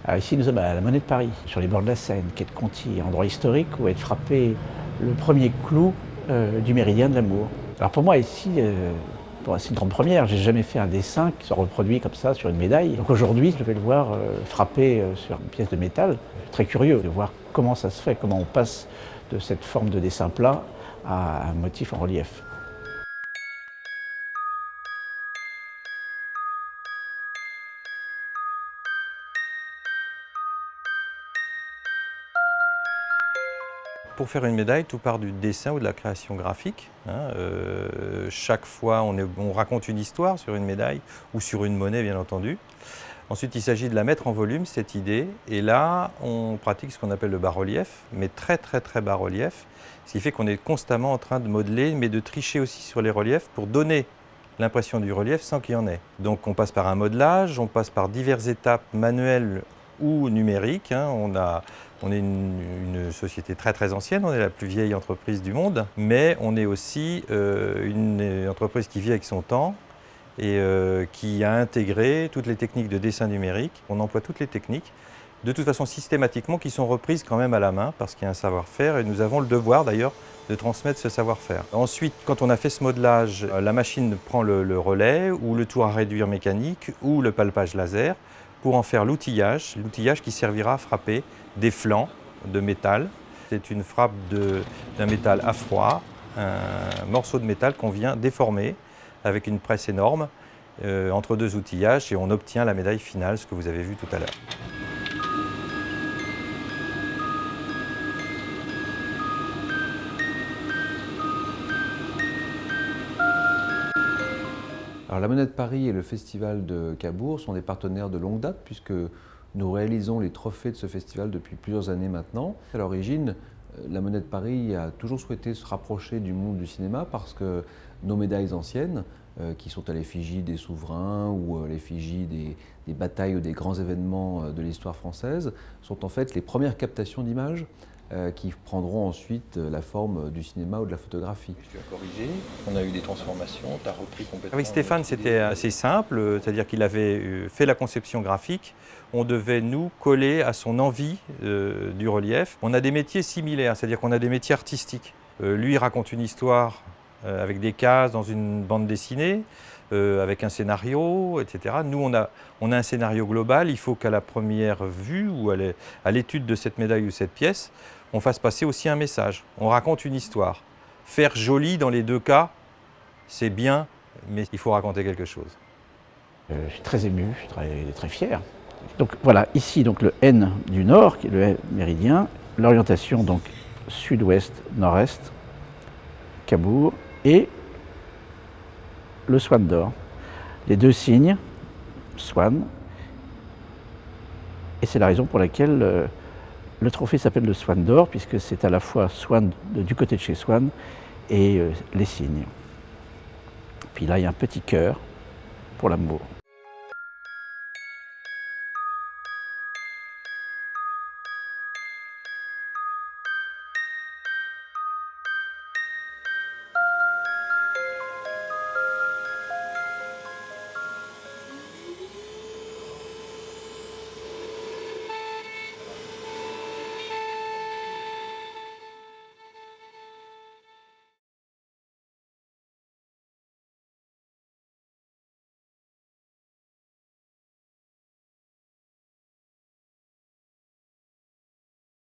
Alors ici, nous sommes à la Monnaie de Paris, sur les bords de la Seine, quai de Conty, endroit historique où a été frappé le premier clou du méridien de l'amour. Alors pour moi, ici, c'est une grande première. J'ai jamais fait un dessin qui se reproduit comme ça sur une médaille. Donc aujourd'hui, je vais le voir frappé sur une pièce de métal. Je suis très curieux de voir comment ça se fait, comment on passe de cette forme de dessin plat à un motif en relief. Pour faire une médaille, tout part du dessin ou de la création graphique. Chaque fois, on raconte une histoire sur une médaille ou sur une monnaie, bien entendu. Ensuite, il s'agit de la mettre en volume, cette idée. Et là, on pratique ce qu'on appelle le bas-relief, mais très bas-relief. Ce qui fait qu'on est constamment en train de modeler, mais de tricher aussi sur les reliefs pour donner l'impression du relief sans qu'il y en ait. Donc on passe par un modelage, on passe par diverses étapes manuelles ou numériques. On est une société très ancienne, on est la plus vieille entreprise du monde, mais on est aussi une entreprise qui vit avec son temps et qui a intégré toutes les techniques de dessin numérique. On emploie toutes les techniques, de toute façon systématiquement, qui sont reprises quand même à la main parce qu'il y a un savoir-faire et nous avons le devoir d'ailleurs de transmettre ce savoir-faire. Ensuite, quand on a fait ce modelage, la machine prend le relais ou le tour à réduire mécanique ou le palpage laser pour en faire l'outillage qui servira à frapper des flancs de métal. C'est une frappe d'un métal à froid, un morceau de métal qu'on vient déformer avec une presse énorme entre deux outillages et on obtient la médaille finale, ce que vous avez vu tout à l'heure. Alors, la Monnaie de Paris et le Festival de Cabourg sont des partenaires de longue date puisque nous réalisons les trophées de ce festival depuis plusieurs années maintenant. À l'origine, la Monnaie de Paris a toujours souhaité se rapprocher du monde du cinéma parce que nos médailles anciennes, qui sont à l'effigie des souverains ou à l'effigie des batailles ou des grands événements de l'histoire française, sont en fait les premières captations d'images qui prendront ensuite la forme du cinéma ou de la photographie. Tu as corrigé, on a eu des transformations, tu as repris complètement... Avec Stéphane, c'était assez simple, c'est-à-dire qu'il avait fait la conception graphique. On devait nous coller à son envie du relief. On a des métiers similaires, c'est-à-dire qu'on a des métiers artistiques. Lui raconte une histoire avec des cases dans une bande dessinée, avec un scénario, etc. Nous, on a un scénario global. Il faut qu'à la première vue ou à l'étude de cette médaille ou cette pièce, on fasse passer aussi un message. On raconte une histoire. Faire joli dans les deux cas, c'est bien, mais il faut raconter quelque chose. Je suis très ému, je suis très fier. Donc voilà, ici donc le N du nord, qui est le N méridien, l'orientation donc sud-ouest, nord-est, Cabourg, et le Swan d'or. Les deux signes, Swan, et c'est la raison pour laquelle le trophée s'appelle le Swan d'or, puisque c'est à la fois Swan du côté de chez Swan et les signes. Puis là, il y a un petit cœur pour l'amour.